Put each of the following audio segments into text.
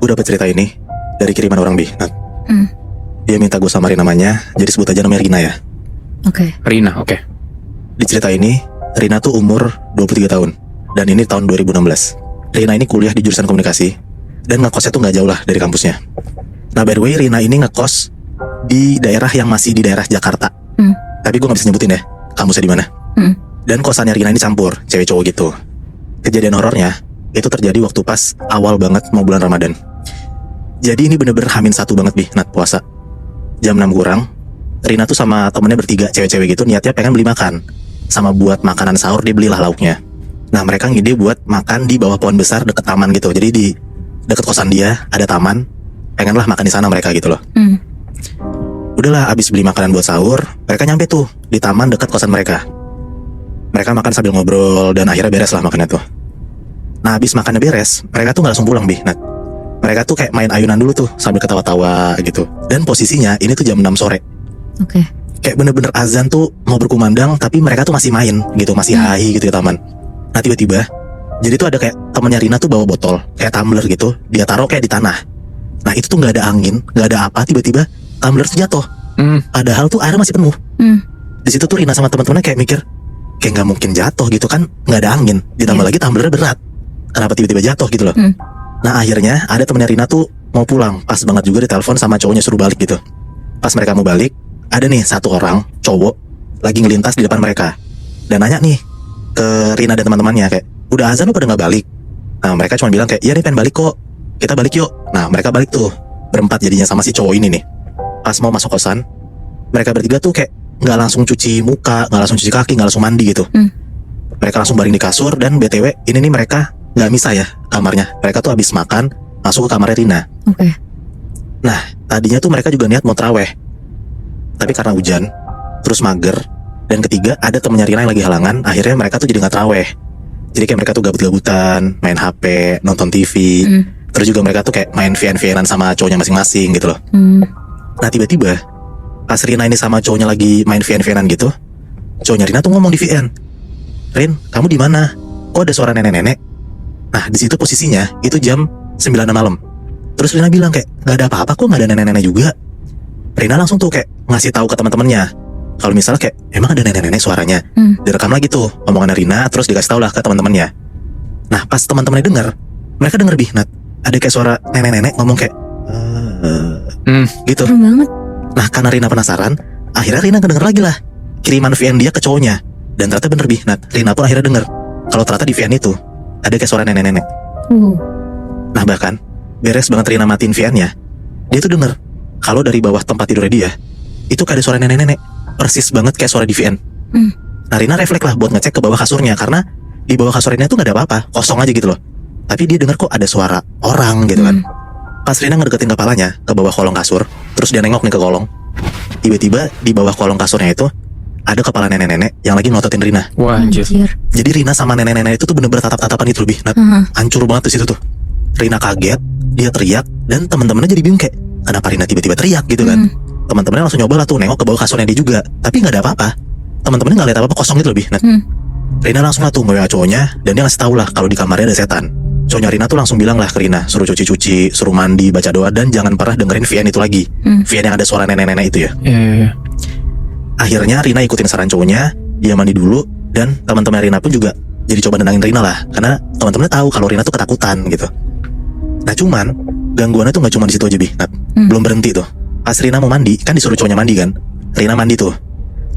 Gue dapet cerita ini dari kiriman orang Bi. Nat. Dia minta gue samarin namanya, jadi sebut aja namanya Rina ya. Oke. Rina, oke. Di cerita ini, Rina tuh umur 23 tahun. Dan ini tahun 2016. Rina ini kuliah di jurusan komunikasi. Dan ngekosnya tuh gak jauh lah dari kampusnya. Nah by the way, Rina ini ngekos di daerah yang masih di daerah Jakarta. Tapi gue gak bisa nyebutin ya kampusnya di mana. Dan kosannya Rina ini campur, cewek cowok gitu. Kejadian horornya itu terjadi waktu pas awal banget mau bulan Ramadan. Jadi ini bener-bener H-1 banget Bi, Nat, puasa. Jam 6 kurang, Rina tuh sama temennya bertiga, cewek-cewek gitu, niatnya pengen beli makan. Sama buat makanan sahur, dia belilah lauknya. Nah mereka ngide buat makan di bawah pohon besar deket taman gitu. Jadi di deket kosan dia ada taman, pengenlah makan di sana mereka gitu loh. Udahlah, abis beli makanan buat sahur, mereka nyampe tuh di taman deket kosan mereka. Mereka makan sambil ngobrol dan akhirnya beres lah makannya tuh. Nah abis makannya beres, mereka tuh gak langsung pulang Bi, Nat. Mereka tuh kayak main ayunan dulu tuh sambil ketawa-tawa gitu. Dan posisinya ini tuh jam 6 sore. Oke. Kayak bener-bener azan tuh mau berkumandang, tapi mereka tuh masih main gitu, masih hai gitu di taman. Nah tiba-tiba, jadi tuh ada kayak temennya Rina tuh bawa botol, kayak tumbler gitu, dia taruh kayak di tanah. Nah itu tuh gak ada angin, gak ada apa, tiba-tiba tumbler tuh jatuh. Padahal tuh airnya masih penuh. Di situ tuh Rina sama teman-temannya kayak mikir, kayak nggak mungkin jatuh gitu kan, nggak ada angin, ditambah lagi tumblernya berat. Kenapa tiba-tiba jatuh gitu loh? Nah akhirnya ada temennya Rina tuh mau pulang, pas banget juga ditelepon sama cowoknya suruh balik gitu. Pas mereka mau balik, ada nih satu orang cowok lagi ngelintas di depan mereka dan nanya nih ke Rina dan teman-temannya kayak, udah azan lu pada nggak balik? Nah mereka cuma bilang kayak, iya nih pengen balik kok, kita balik yuk. Nah mereka balik tuh berempat jadinya sama si cowok ini nih. Pas mau masuk kosan, mereka bertiga tuh kayak nggak langsung cuci muka, nggak langsung cuci kaki, nggak langsung mandi gitu. Mereka langsung baring di kasur dan BTW ini nih mereka nggak misah ya kamarnya. Mereka tuh habis makan masuk ke kamarnya Rina. Oke. Nah tadinya tuh mereka juga niat mau traweh, tapi karena hujan terus mager, dan ketiga ada temennya Rina yang lagi halangan, akhirnya mereka tuh jadi nggak traweh. Jadi kayak mereka tuh gabut-gabutan, main HP, nonton TV. Terus juga mereka tuh kayak main VN-VNan sama cowoknya masing-masing gitu loh. Nah tiba-tiba pas Rina ini sama cowoknya lagi main VN-VNan gitu, cowoknya Rina tuh ngomong di VN, Rin, kamu di mana? Kok ada suara nenek-nenek? Nah di situ posisinya itu jam 9 malam. Terus Rina bilang kayak, nggak ada apa-apa kok, nggak ada nenek-nenek juga. Rina langsung tuh kayak ngasih tahu ke teman-temannya kalau misalnya kayak emang ada nenek-nenek suaranya. Direkam lagi tuh omongan Rina, terus dikasih tahu lah ke teman-temannya. Nah pas teman-temannya dengar, mereka denger Bi, Nat, ada kayak suara nenek-nenek ngomong kayak gitu. Serem banget. Nah karena Rina penasaran, akhirnya Rina kedenger lagi lah kiriman VN dia ke cowoknya. Dan ternyata bener Bi, Nat, Rina pun akhirnya denger kalau ternyata di VN itu ada kayak suara nenek-nenek. Nah bahkan beres banget Rina matiin VN-nya, dia tuh denger kalau dari bawah tempat tidurnya dia itu kayak ada suara nenek-nenek, persis banget kayak suara di VN. Nah Rina refleks lah buat ngecek ke bawah kasurnya, karena di bawah kasurnya tuh gak ada apa-apa, kosong aja gitu loh. Tapi dia denger kok ada suara orang gitu kan. Pas Rina ngedeketin kepalanya ke bawah kolong kasur, terus dia nengok nih ke kolong, tiba-tiba di bawah kolong kasurnya itu ada kepala nenek-nenek yang lagi melototin Rina. Wah anjir. Jadi Rina sama nenek-nenek itu tuh bener-bener tatap-tatapan itu lebih, hancur banget di situ tuh. Rina kaget, dia teriak, dan teman-temannya jadi bingung kayak, kenapa Rina tiba-tiba teriak gitu kan. Teman-temannya langsung nyoba lah tuh nengok ke bawah kasurnya dia juga, tapi nggak ada apa-apa. Teman-temannya nggak lihat apa-apa, kosong gitu lebih. Rina langsung lah tuh nge-WA cowoknya, dan dia ngasih tahu lah kalau di kamarnya ada setan. Cowoknya Rina tuh langsung bilang lah ke Rina, suruh cuci-cuci, suruh mandi, baca doa, dan jangan pernah dengerin VN itu lagi. VN yang ada suara nenek-nenek itu ya. Iya. Akhirnya Rina ikutin saran cowoknya, dia mandi dulu, dan teman-teman Rina pun juga jadi coba nenangin Rina lah, karena teman-temannya tahu kalau Rina tuh ketakutan gitu. Nah cuman gangguannya tuh nggak cuma di situ aja Bi, Nat. Belum berhenti tuh. Pas Rina mau mandi, kan disuruh cowoknya mandi kan. Rina mandi tuh.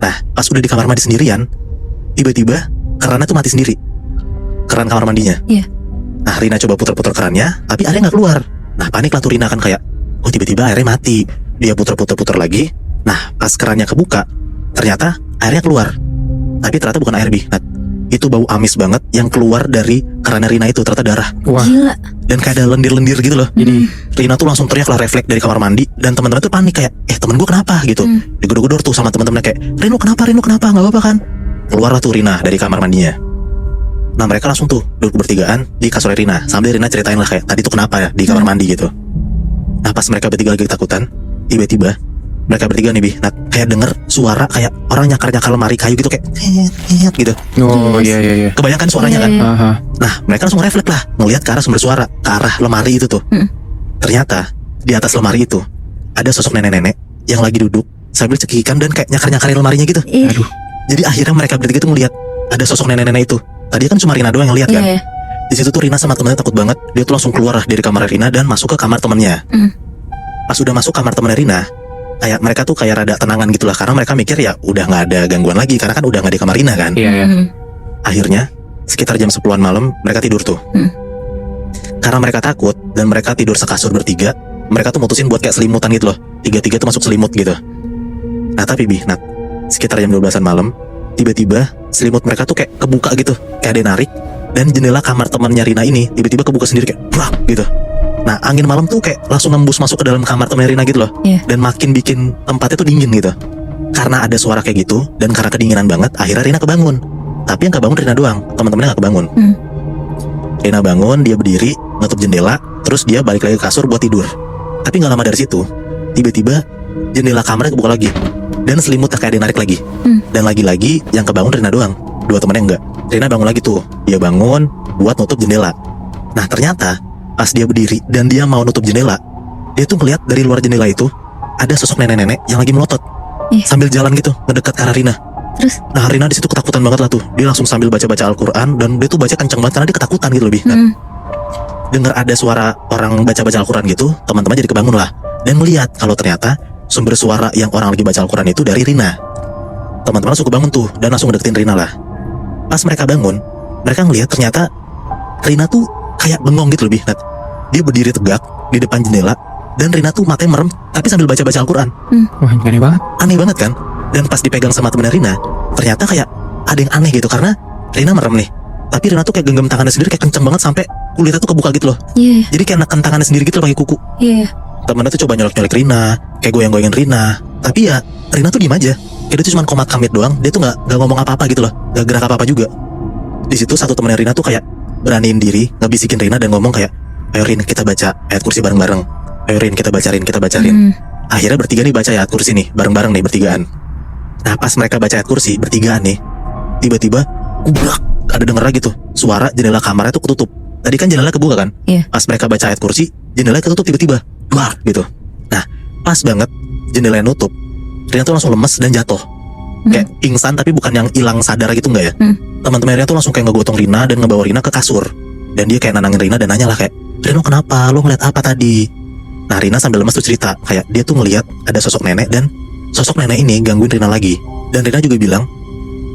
Nah pas udah di kamar mandi sendirian, tiba-tiba kerannya tuh mati sendiri, keran kamar mandinya. Nah Rina coba puter-puter kerannya, tapi airnya nggak keluar. Nah panik lah tuh Rina kan kayak, oh tiba-tiba airnya mati. Dia puter-puter lagi. Nah pas kerannya kebuka, ternyata airnya keluar. Tapi ternyata bukan air Bi, Nat. Itu bau amis banget yang keluar dari kerannya Rina itu, ternyata darah. Wah. Gila. Dan kayak ada lendir-lendir gitu loh. Jadi Rina tuh langsung teriak lah, refleks dari kamar mandi. Dan teman-teman tuh panik kayak, temen gue kenapa gitu. Digedor-gedor tuh sama teman-temannya kayak, Rin lu kenapa, gak apa-apa kan. Keluar lah tuh Rina dari kamar mandinya. Nah mereka langsung tuh duduk bertigaan di kasur Rina, sambil Rina ceritain lah kayak tadi tuh kenapa ya di kamar mandi gitu. Nah pas mereka bertiga lagi ketakutan, tiba-tiba mereka bertiga nih Bi, Nat, kayak denger suara kayak orang nyakar-nyakar lemari kayu gitu, kayak gitu. Oh iya. Kebanyakan suaranya kan. Aha. Nah mereka langsung refleks lah, ngelihat ke arah sumber suara, ke arah lemari itu tuh. Ternyata di atas lemari itu ada sosok nenek-nenek yang lagi duduk sambil cekikikan dan kayak nyakar-nyakarin lemarinya gitu. Aduh. Jadi akhirnya mereka bertiga tuh ngeliat ada sosok nenek-nenek itu. Tadi kan cuma Rina doang yang lihat kan. Iya. Di situ tuh Rina sama temennya takut banget. Dia tuh langsung keluar dari kamar Rina dan masuk ke kamar temennya. Pas udah masuk kamar temennya Rina, kayak mereka tuh kayak rada tenangan gitulah, karena mereka mikir ya udah nggak ada gangguan lagi karena kan udah nggak di kamar Rina kan. Iya. Akhirnya sekitar jam 10-an malam mereka tidur tuh. Karena mereka takut dan mereka tidur sekasur bertiga, mereka tuh mutusin buat kayak selimutan gitu loh. Tiga-tiga tuh masuk selimut gitu. Nah tapi Nat, sekitar jam 12-an malam, tiba-tiba selimut mereka tuh kayak kebuka gitu, kayak ada yang narik, dan jendela kamar temannya Rina ini tiba-tiba kebuka sendiri kayak brak gitu. Nah angin malam tuh kayak langsung nembus masuk ke dalam kamar temannya Rina gitu loh. Dan makin bikin tempatnya tuh dingin gitu. Karena ada suara kayak gitu dan karena kedinginan banget, akhirnya Rina kebangun. Tapi yang kebangun Rina doang, teman-temannya gak kebangun. Rina bangun, dia berdiri, nutup jendela, terus dia balik lagi ke kasur buat tidur. Tapi gak lama dari situ, tiba-tiba jendela kamarnya kebuka lagi, dan selimutnya kayak dia narik lagi. Dan lagi-lagi yang kebangun Rina doang, dua temannya enggak. Rina bangun lagi tuh, dia bangun buat nutup jendela. Nah ternyata pas dia berdiri dan dia mau nutup jendela, dia tuh ngeliat dari luar jendela itu ada sosok nenek-nenek yang lagi melotot sambil jalan gitu ngedekat ke arah Rina. Terus? Nah Rina di situ ketakutan banget lah tuh. Dia langsung sambil baca-baca Al-Quran, dan dia tuh baca kenceng banget karena dia ketakutan gitu lebih. Dengar ada suara orang baca-baca Al-Quran gitu, teman-teman jadi kebangun lah dan melihat kalau ternyata sumber suara yang orang lagi baca Al-Quran itu dari Rina. Teman-teman langsung kebangun tuh dan langsung deketin Rina lah. Pas mereka bangun, mereka ngelihat ternyata Rina tuh kayak bengong gitu lebih. Nat, dia berdiri tegak di depan jendela dan Rina tuh matanya merem tapi sambil baca-baca Al-Quran. Wah, aneh banget. Aneh banget kan? Dan pas dipegang sama temennya Rina, ternyata kayak ada yang aneh gitu karena Rina merem nih, tapi Rina tuh kayak genggam tangannya sendiri kayak kenceng banget sampai kulitnya tuh kebuka gitu loh. Jadi kayak neken tangannya sendiri gitu loh pakai kuku. Temennya tuh coba nyolek-nyolek Rina, kayak goyang-goyangin Rina, tapi ya Rina tuh diem aja. Kayak dia tuh cuma komat kamit doang, dia tuh nggak ngomong apa-apa gitu loh, nggak gerak apa-apa juga. Di situ satu temennya Rina tuh kayak beraniin diri ngebisikin Rina dan ngomong kayak, ayo Rin kita baca ayat kursi bareng-bareng. Ayo Rin kita baca Rin, kita baca Rin. Akhirnya bertiga nih baca ayat kursi nih bareng-bareng nih bertigaan. Nah pas mereka baca ayat kursi bertigaan nih, tiba-tiba gubrak, ada denger lagi tuh suara jendela kamarnya tuh ketutup. Tadi kan jendela kebuka kan? Pas mereka baca ayat kursi, jendela ketutup tiba-tiba, duar gitu. Nah pas banget jendela yang nutup, Rina tuh langsung lemes dan jatuh, kayak pingsan tapi bukan yang hilang sadar gitu nggak ya? Teman-teman Rina tuh langsung kayak ngegotong Rina dan ngebawa Rina ke kasur, dan dia kayak nenangin Rina dan nanya lah kayak, Rina kenapa? Lo ngeliat apa tadi? Nah Rina sambil lemes tuh cerita kayak dia tuh ngeliat ada sosok nenek dan sosok nenek ini gangguin Rina lagi. Dan Rina juga bilang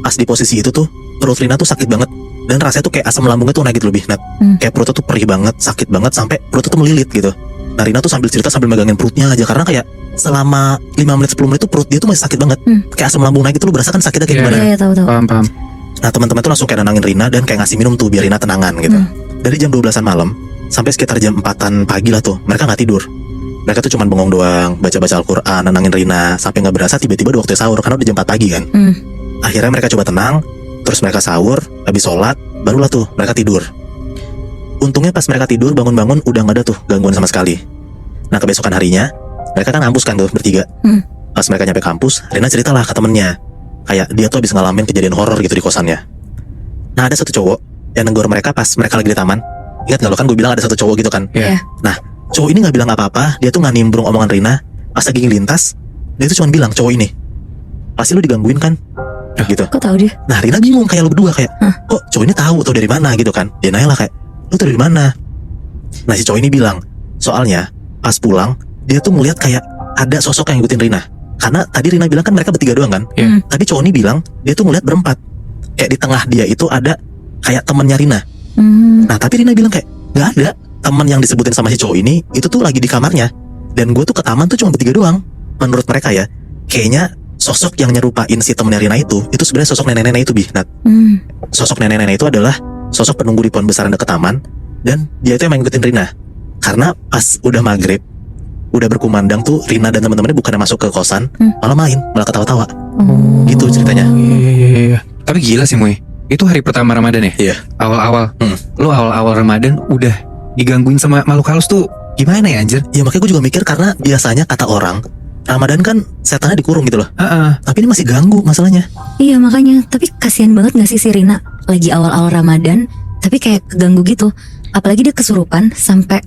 pas di posisi itu tuh perut Rina tuh sakit banget dan rasanya tuh kayak asam lambungnya tuh naik gitu lebih. Nat, kayak perutnya tuh perih banget, sakit banget sampai perutnya tuh melilit gitu. Nah Rina tuh sambil cerita sambil megangin perutnya aja karena kayak selama 5 menit 10 menit tuh perut dia tuh masih sakit banget. Kayak asam lambung naik itu, lu berasa kan sakitnya kayak gimana? Iya, tahu. Paham. Nah teman-teman tuh langsung kayak nenangin Rina dan kayak ngasih minum tuh biar Rina tenangan gitu. Dari jam 12-an malam sampai sekitar jam 4-an pagi lah tuh mereka nggak tidur. Mereka tuh cuma bengong doang, baca-baca Al-Quran, nenangin Rina, sampai nggak berasa tiba-tiba udah waktu sahur karena udah jam 4 pagi kan. Akhirnya mereka coba tenang, terus mereka sahur, habis sholat, barulah tuh mereka tidur. Untungnya pas mereka tidur bangun-bangun udah nggak ada tuh gangguan sama sekali. Nah kebesokan harinya mereka kan kampus kan tuh bertiga. Pas mereka nyampe kampus, Rina ceritalah ke temennya kayak dia tuh habis ngalamin kejadian horor gitu di kosannya. Nah ada satu cowok yang negor mereka pas mereka lagi di taman. Ingat nggak lo kan gue bilang ada satu cowok gitu kan? Nah cowok ini nggak bilang apa-apa, dia tuh nggak nimbrung omongan Rina. Pas lagi ngelintas, dia tuh cuma bilang cowok ini, pasti lu digangguin kan? Gitu. Kok tahu dia? Nah Rina bingung kayak lo berdua kayak, kok cowok ini tahu dari mana gitu kan? Dia nanya lah kayak, lu tahu dari mana? Nah si cowok ini bilang, soalnya pas pulang dia tuh ngeliat kayak ada sosok yang ngikutin Rina. Karena tadi Rina bilang kan mereka bertiga doang kan? Tapi cowok ini bilang dia tuh ngeliat berempat. Kayak di tengah dia itu ada kayak temannya Rina. Nah tapi Rina bilang kayak nggak ada. Teman yang disebutin sama si cowok ini itu tuh lagi di kamarnya. Dan gue tuh ke taman tuh cuma bertiga doang. Menurut mereka ya, kayaknya sosok yang nyerupain si temennya Rina itu sebenarnya sosok nenek-nenek itu Nat. Sosok nenek-nenek itu adalah sosok penunggu di pohon besaran dekat taman. Dan dia itu yang ngikutin Rina. Karena pas udah maghrib, udah berkumandang tuh Rina dan teman-temannya bukannya masuk ke kosan, malah malah ketawa-tawa. Gitu ceritanya. Iya. Tapi gila sih Moy, itu hari pertama Ramadan ya? Iya. Awal-awal. Lo awal-awal Ramadan udah digangguin sama makhluk halus tuh gimana ya anjir? Ya makanya gue juga mikir karena biasanya kata orang Ramadan kan setannya dikurung gitu loh. Tapi ini masih ganggu masalahnya. Iya makanya, tapi kasihan banget gak sih si Rina lagi awal-awal Ramadan tapi kayak keganggu gitu. Apalagi dia kesurupan sampai